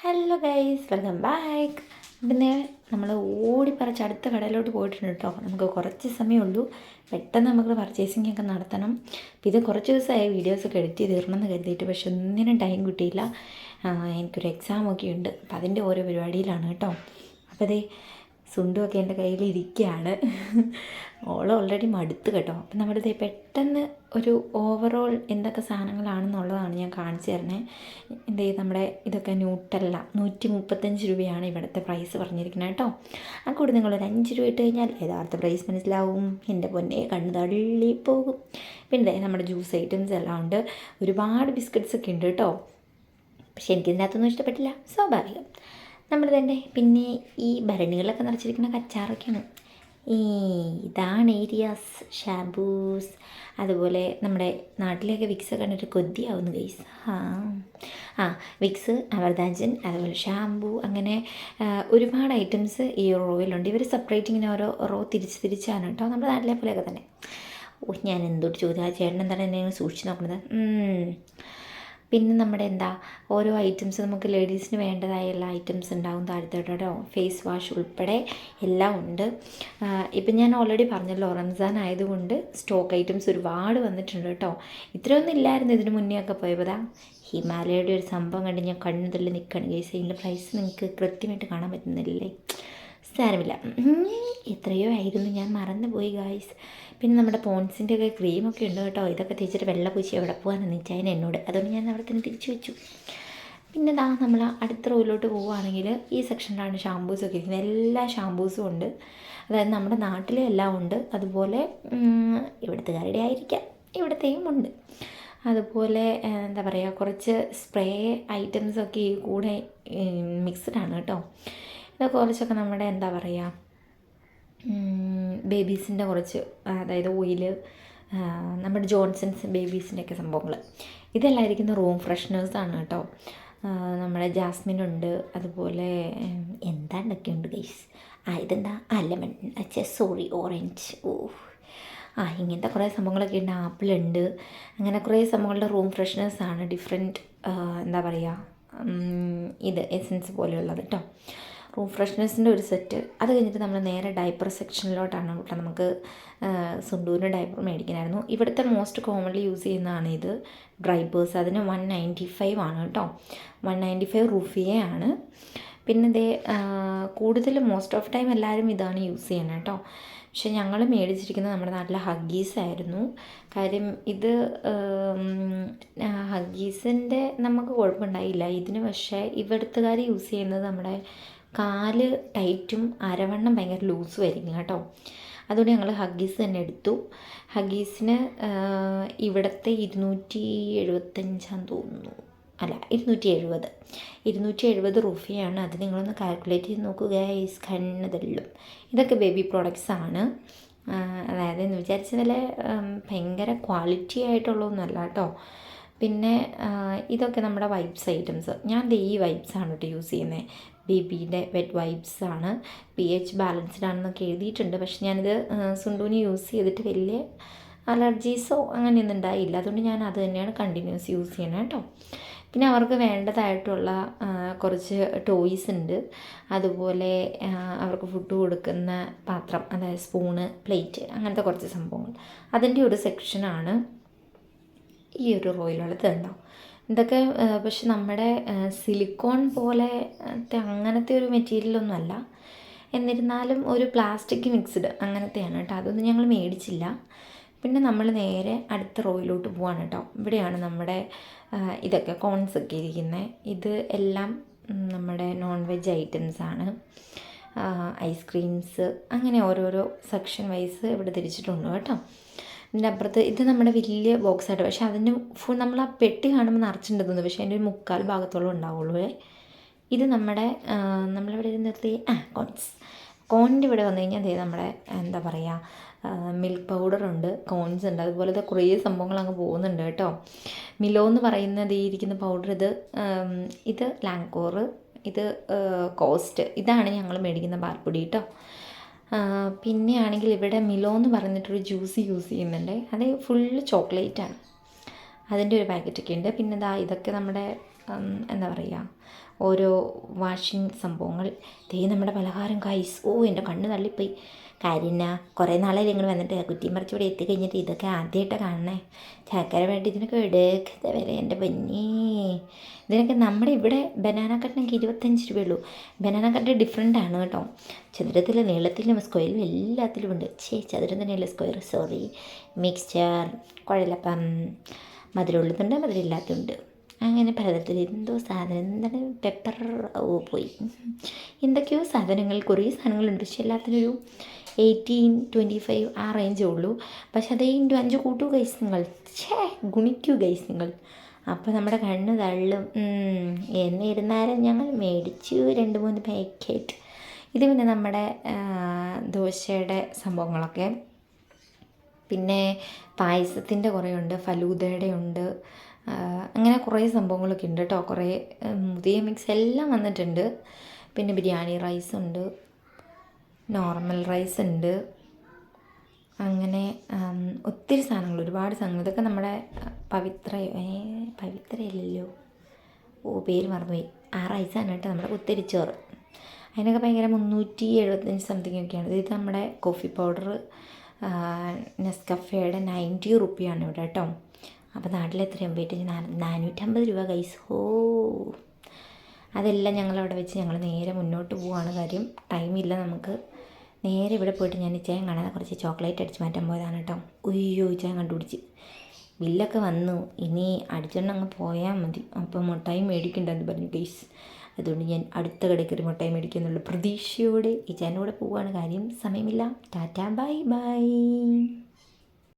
Hello guys, welcome back. പിന്നെ നമ്മൾ ഓടിപ്പറച്ച് അടുത്ത കടയിലോട്ട് പോയിട്ടുണ്ട് കേട്ടോ. നമുക്ക് കുറച്ച് സമയമുള്ളൂ, പെട്ടെന്ന് നമുക്ക് പർച്ചേസിംഗ് ഒക്കെ നടത്തണം. അപ്പോൾ ഇത് കുറച്ച് ദിവസമായി വീഡിയോസൊക്കെ എഡിറ്റ് ചെയ്ത് തീർണമെന്ന് കരുതിയിട്ട്, പക്ഷെ ഒന്നിനും ടൈം കിട്ടിയില്ല. എനിക്കൊരു എക്സാമൊക്കെ ഉണ്ട്, അപ്പോൾ അതിൻ്റെ ഓരോ പരിപാടിയിലാണ് കേട്ടോ. അപ്പോൾ അതേ സുണ്ടുമൊക്കെ എൻ്റെ കയ്യിൽ ഇരിക്കുകയാണ്. ഓൾ ഓൾറെഡി മടുത്ത് കേട്ടോ. അപ്പം നമ്മളിത് പെട്ടെന്ന് ഒരു ഓവറോൾ എന്തൊക്കെ സാധനങ്ങളാണെന്നുള്ളതാണ് ഞാൻ കാണിച്ചു തരണേ. നമ്മുടെ ഇതൊക്കെ ന്യൂട്ടല്ല 135 രൂപയാണ് ഇവിടുത്തെ പ്രൈസ് പറഞ്ഞിരിക്കുന്നത് കേട്ടോ. ആ കൂടെ നിങ്ങളൊരു 5 രൂപ ഇട്ട് കഴിഞ്ഞാൽ യഥാർത്ഥ പ്രൈസ് മനസ്സിലാവും. എൻ്റെ പൊന്നെ കണ്ണ് തള്ളി പോകും. പിന്നെ നമ്മുടെ ജ്യൂസ് ഐറ്റംസ് എല്ലാം ഉണ്ട്, ഒരുപാട് ബിസ്ക്കറ്റ്സ് ഒക്കെ ഉണ്ട് കേട്ടോ. പക്ഷെ എനിക്കിതിനകത്തൊന്നും ഇഷ്ടപ്പെട്ടില്ല, സ്വാഭാവികം. നമ്മൾ തന്നെ പിന്നെ ഈ ഭരണികളൊക്കെ നിറച്ചിരിക്കുന്ന കച്ചാറൊക്കെയാണ്. ഇതാണ് ഏരിയാസ്, ഷാംപൂസ്, അതുപോലെ നമ്മുടെ നാട്ടിലേക്ക് വിക്സ് കണ്ടിട്ട് കൊതിയാവുന്നു ഗൈസ്. വിക്സ്, അമൃതാഞ്ജൻ, അതുപോലെ ഷാംപൂ, അങ്ങനെ ഒരുപാട് ഐറ്റംസ് ഈ റോയിലുണ്ട്. ഇവർ സെപ്പറേറ്റ് ഇങ്ങനെ ഓരോ റോ തിരിച്ചാണ് കേട്ടോ, നമ്മുടെ നാട്ടിലെ പോലെയൊക്കെ തന്നെ. ഞാൻ എന്തോട്ട് ചോദിച്ചാൽ ചേട്ടൻ എന്താണ് എന്നെ സൂക്ഷിച്ച് നോക്കുന്നത്. പിന്നെ നമ്മുടെ ഓരോ ഐറ്റംസ് നമുക്ക് ലേഡീസിന് വേണ്ടതായ എല്ലാ ഐറ്റംസ് ഉണ്ടാവും താഴത്തോട്ടോ. ഫേസ് വാഷ് ഉൾപ്പെടെ എല്ലാം ഉണ്ട്. ഇപ്പം ഞാൻ ഓൾറെഡി പറഞ്ഞല്ലോ, റംസാൻ ആയതുകൊണ്ട് സ്റ്റോക്ക് ഐറ്റംസ് ഒരുപാട് വന്നിട്ടുണ്ട് കേട്ടോ. ഇത്രയൊന്നും ഇല്ലായിരുന്നു ഇതിന് മുന്നേ ഒക്കെ പോയപ്പോൾ. ഹിമാലയയുടെ ഒരു സംഭവം കണ്ട് ഞാൻ കണ്ണു തള്ളി നിൽക്കുകയാണ് ഗൈസ്. ഇതിൻ്റെ പ്രൈസ് നിങ്ങൾക്ക് കൃത്യമായിട്ട് കാണാൻ പറ്റുന്നില്ലേ? സാരമില്ല, എത്രയോ ആയിരുന്നു, ഞാൻ മറന്നു പോയി ഗായ്സ്. പിന്നെ നമ്മുടെ പോൺസിൻ്റെ ഒക്കെ ക്രീമൊക്കെ ഉണ്ട് കേട്ടോ. ഇതൊക്കെ തേച്ചിട്ട് വെള്ള പൂച്ചി എവിടെ പോകാമെന്ന് വെച്ചാൽ എന്നോട്, അതുകൊണ്ട് ഞാൻ അവിടെ തന്നെ തിരിച്ചു വെച്ചു. പിന്നെ നമ്മൾ അടുത്ത റോയിലോട്ട് പോവുകയാണെങ്കിൽ ഈ സെക്ഷനിലാണ് ഷാമ്പൂസൊക്കെ ഇരിക്കുന്നത്. എല്ലാ ഷാമ്പൂസും ഉണ്ട്, അതായത് നമ്മുടെ നാട്ടിലെ എല്ലാം ഉണ്ട്. അതുപോലെ ഇവിടുത്തുകാരുടെ ആയിരിക്കാം, ഇവിടത്തെയും ഉണ്ട്. അതുപോലെ കുറച്ച് സ്പ്രേ ഐറ്റംസൊക്കെ ഈ കൂടെ മിക്സ്ഡാണ് കേട്ടോ. ഇതൊക്കെ കുറച്ചൊക്കെ നമ്മുടെ ബേബീസിൻ്റെ കുറച്ച്, അതായത് ഓയില്, നമ്മുടെ ജോൺസൺസ് ബേബീസിൻ്റെയൊക്കെ സംഭവങ്ങൾ. ഇതെല്ലാം ഇരിക്കുന്ന റൂം ഫ്രഷ്നേഴ്സാണ് കേട്ടോ. നമ്മുടെ ജാസ്മിൻ ഉണ്ട്, അതുപോലെ എന്താണ്ടൊക്കെ ഉണ്ട് ഗൈസ്. ലെമൺ, ഓറഞ്ച്, ഇങ്ങനത്തെ കുറേ സംഭവങ്ങളൊക്കെ ഉണ്ട്. ആപ്പിളുണ്ട്, അങ്ങനെ കുറേ സംഭവങ്ങളുടെ റൂം ഫ്രഷ്നേഴ്സാണ്. ഡിഫറെൻറ്റ് ഇത് എസൻസ് പോലെയുള്ളത് കേട്ടോ. റൂം ഫ്രഷ്നേഴ്സിൻ്റെ ഒരു സെറ്റ്. അത് കഴിഞ്ഞിട്ട് നമ്മൾ നേരെ ഡയപ്പർ സെക്ഷനിലോട്ടാണ് കേട്ടോ. നമുക്ക് സുണ്ടൂരിൻ്റെ ഡയപ്പർ മേടിക്കണമായിരുന്നു. ഇവിടുത്തെ മോസ്റ്റ് കോമൺലി യൂസ് ചെയ്യുന്നതാണ് ഇത്, ഡ്രൈപ്പേഴ്സ്. അതിന് 195 ആണ് കേട്ടോ. 195 റുഫിയയാണ്. പിന്നെ കൂടുതൽ മോസ്റ്റ് ഓഫ് ടൈം എല്ലാവരും ഇതാണ് യൂസ് ചെയ്യുന്നത് കേട്ടോ. പക്ഷെ ഞങ്ങൾ മേടിച്ചിരിക്കുന്നത് നമ്മുടെ നാട്ടിലെ ഹഗ്ഗീസ് ആയിരുന്നു. കാര്യം ഇത് ഹഗ്ഗീസിൻ്റെ നമുക്ക് കുഴപ്പമുണ്ടായില്ല ഇതിന്. പക്ഷേ ഇവിടുത്തുകാർ യൂസ് ചെയ്യുന്നത് നമ്മുടെ കാല് ടൈറ്റും അരവണ്ണം ഭയങ്കര ലൂസും ആയിരിക്കും കേട്ടോ. അതുകൊണ്ട് ഞങ്ങൾ ഹഗ്ഗീസ് തന്നെ എടുത്തു. ഹഗ്ഗീസിന് ഇവിടുത്തെ 275 തോന്നുന്നു, അല്ല 270 റുഫിയാണ്. അത് നിങ്ങളൊന്ന് കാൽക്കുലേറ്റ് ചെയ്ത് നോക്കുക ഗൈസ്, കണ്ണ് തള്ളും. ഇതൊക്കെ ബേബി പ്രോഡക്റ്റ്സ് ആണ്. അതായത് എന്ന് വിചാരിച്ച വല്ല ഭയങ്കര ക്വാളിറ്റി ആയിട്ടുള്ളതൊന്നുമല്ല കേട്ടോ. പിന്നെ ഇതൊക്കെ നമ്മുടെ വൈപ്സ് ഐറ്റംസ്. ഞാൻ ഈ വൈപ്സാണ് കേട്ടോ യൂസ് ചെയ്യുന്നത്. ബേബിയുടെ വെറ്റ് വൈപ്സ് ആണ്, pH ബാലൻസ്ഡ് ആണെന്നൊക്കെ എഴുതിയിട്ടുണ്ട്. പക്ഷെ ഞാനിത് സുണ്ടൂന് യൂസ് ചെയ്തിട്ട് വലിയ അലർജീസോ അങ്ങനെയൊന്നും ഉണ്ടായില്ല. അതുകൊണ്ട് ഞാൻ അത് തന്നെയാണ് കണ്ടിന്യൂസ് യൂസ് ചെയ്യണത് കേട്ടോ. പിന്നെ അവർക്ക് വേണ്ടതായിട്ടുള്ള കുറച്ച് ടോയ്സ് ഉണ്ട്. അതുപോലെ അവർക്ക് ഫുഡ് കൊടുക്കുന്ന പാത്രം, അതായത് സ്പൂണ്, പ്ലേറ്റ്, അങ്ങനത്തെ കുറച്ച് സംഭവങ്ങൾ. അതിൻ്റെ ഒരു സെക്ഷനാണ് ഈ ഒരു റോയിലുള്ളത് ഉണ്ടാവും. ഇതൊക്കെ പക്ഷെ നമ്മുടെ സിലിക്കോൺ പോലത്തെ അങ്ങനത്തെ ഒരു മെറ്റീരിയലൊന്നും അല്ല. എന്നിരുന്നാലും ഒരു പ്ലാസ്റ്റിക് മിക്സ്ഡ് അങ്ങനത്തെയാണ് കേട്ടോ. അതൊന്നും ഞങ്ങൾ മേടിച്ചില്ല. പിന്നെ നമ്മൾ നേരെ അടുത്ത റോയിലോട്ട് പോവാണ് കേട്ടോ. ഇവിടെയാണ് നമ്മുടെ ഇതൊക്കെ കോൺസൊക്കെ ഇരിക്കുന്നത്. ഇത് എല്ലാം നമ്മുടെ നോൺ വെജ് ഐറ്റംസാണ്. ഐസ്ക്രീംസ്, അങ്ങനെ ഓരോരോ സെക്ഷൻ വൈസ് ഇവിടെ തിരിച്ചിട്ടുണ്ട് കേട്ടോ. ഇതിൻ്റെ അപ്പുറത്ത് ഇത് നമ്മുടെ വലിയ ബോക്സായിട്ട്, പക്ഷേ അതിന് ഫുൾ നമ്മൾ ആ പെട്ടി കാണുമ്പോൾ നിറച്ചിട്ടുണ്ട് തോന്നുന്നു, പക്ഷേ അതിൻ്റെ ഒരു 3/4 ഭാഗത്തോളം ഉണ്ടാവുള്ളൂ. ഇത് നമ്മുടെ നമ്മളിവിടെ നിർത്തി കോണിൻ്റെ ഇവിടെ വന്നു കഴിഞ്ഞാൽ നമ്മുടെ മിൽക്ക് പൗഡറുണ്ട്, കോൺസ് ഉണ്ട്, അതുപോലത്തെ കുറേ സംഭവങ്ങൾ അങ്ങ് പോകുന്നുണ്ട് കേട്ടോ. മിലോ എന്ന് പറയുന്നത് ഈ ഇരിക്കുന്ന പൗഡർ, ഇത് ലാങ്കോർ, ഇത് കോസ്റ്റ്. ഇതാണ് ഞങ്ങൾ മേടിക്കുന്ന പാൽപ്പൊടി കേട്ടോ. പിന്നെ ആണെങ്കിൽ ഇവിടെ മിലോ എന്ന് പറഞ്ഞിട്ടൊരു ജ്യൂസ് യൂസ് ചെയ്യുന്നുണ്ട്. അത് ഫുള്ള് ചോക്ലേറ്റാണ്. അതിൻ്റെ ഒരു പാക്കറ്റൊക്കെ ഉണ്ട്. പിന്നെ ഇതൊക്കെ നമ്മുടെ ഓരോ വാഷിങ് സംഭവങ്ങൾ. നമ്മുടെ പലഹാരം ഗൈസ്. എൻ്റെ കണ്ണ് തള്ളിപ്പോയി. കാര്യം എന്നാ, കുറേ നാളായി നിങ്ങൾ വന്നിട്ട് കുറ്റിയും പറിച്ച് ഇവിടെ എത്തിക്കഴിഞ്ഞിട്ട് ഇതൊക്കെ ആദ്യമായിട്ടാണ് കാണണേ. ചാക്കര വേണ്ടി ഇതിനൊക്കെ എടുക്കത്തെ വരെ എൻ്റെ പൊന്നേ. ഇതിനൊക്കെ നമ്മുടെ ഇവിടെ ബനാന കട്ടിനൊക്കെ 25 രൂപയുള്ളൂ. ബനാന കട്ട് ഡിഫറെൻ്റ് ആണ് കേട്ടോ. ചതുരത്തിലും നീളത്തിലും സ്ക്വയറിലും എല്ലാത്തിലും ഉണ്ട്. ചതുരം തന്നെയല്ല സ്ക്വയർ, സോറി. മിക്സ്ചർ, കുഴലപ്പം, മധുരമുള്ളതുണ്ട്, മധുരമില്ലാത്തതുണ്ട്, അങ്ങനെ പലതരത്തിൽ എന്തോ സാധനം, എന്താണ് പെപ്പർ പോയി, എന്തൊക്കെയോ സാധനങ്ങൾ, കുറേ സാധനങ്ങളുണ്ട്. പക്ഷെ എല്ലാത്തിനൊരു 18-25 ആ റേഞ്ചേ ഉള്ളൂ. പക്ഷെ അതേ ഇൻറ്റു 5 കൂട്ടു ഗൈസ് നിങ്ങൾ, ഗുണിക്കൂ ഗൈസ് നിങ്ങൾ. അപ്പോൾ നമ്മുടെ കണ്ണ് തള്ളും. എന്നിരുന്നാലും ഞങ്ങൾ മേടിച്ചു 2-3 പാക്കറ്റ്. ഇത് പിന്നെ നമ്മുടെ ദോശയുടെ സംഭവങ്ങളൊക്കെ, പിന്നെ പായസത്തിൻ്റെ കുറേ ഉണ്ട്, ഫലൂദയുടെ ഉണ്ട്, അങ്ങനെ കുറേ സംഭവങ്ങളൊക്കെ ഉണ്ട് കേട്ടോ. കുറേ പുതിയ മിക്സ് എല്ലാം വന്നിട്ടുണ്ട്. പിന്നെ ബിരിയാണി റൈസ് ഉണ്ട്, നോർമൽ റൈസ് ഉണ്ട്, അങ്ങനെ ഒത്തിരി സാധനങ്ങൾ, ഒരുപാട് സാധനങ്ങൾ. ഇതൊക്കെ നമ്മുടെ പവിത്രയല്ലല്ലോ, പേര് മറന്നുപോയി. ആ റൈസാണ് കേട്ടോ നമ്മുടെ കുത്തരിച്ചോറ്. അതിനൊക്കെ ഭയങ്കര 375 സംതിങ് ഒക്കെയാണ്. ഇത് നമ്മുടെ കോഫി പൗഡർ നെസ്കഫേയുടെ 90 റുപ്പിയാണ് ഇവിടെ കേട്ടോ. അപ്പോൾ നാട്ടിൽ എത്രയും പോയിട്ട് 450 രൂപ ഗൈസ്. അതെല്ലാം ഞങ്ങളവിടെ വെച്ച് ഞങ്ങൾ നേരെ മുന്നോട്ട് പോവുകയാണ്. കാര്യം ടൈമില്ല നമുക്ക്. നേരെ ഇവിടെ പോയിട്ട് ഞാൻ ഇച്ചായം കാണാതെ കുറച്ച് ചോക്ലേറ്റ് അടിച്ച് മാറ്റാൻ പോയതാണ് കേട്ടോ. ഉയ്യോ, ഇച്ചായം കണ്ടുപിടിച്ച്. ബില്ലൊക്കെ വന്നു, ഇനി അടിച്ചോണ്ട് അങ്ങ് പോയാൽ മതി. അപ്പോൾ മുട്ടായി മേടിക്കണ്ടെന്ന് പറഞ്ഞു ഗൈസ്. അതുകൊണ്ട് ഞാൻ അടുത്ത കടയിൽ കയറി മുട്ടായി മേടിക്കുന്നുള്ള പ്രതീക്ഷയോടെ ഇച്ചാൻ്റെ കൂടെ പോവുകയാണ്. കാര്യം സമയമില്ല. Tata, bye bye.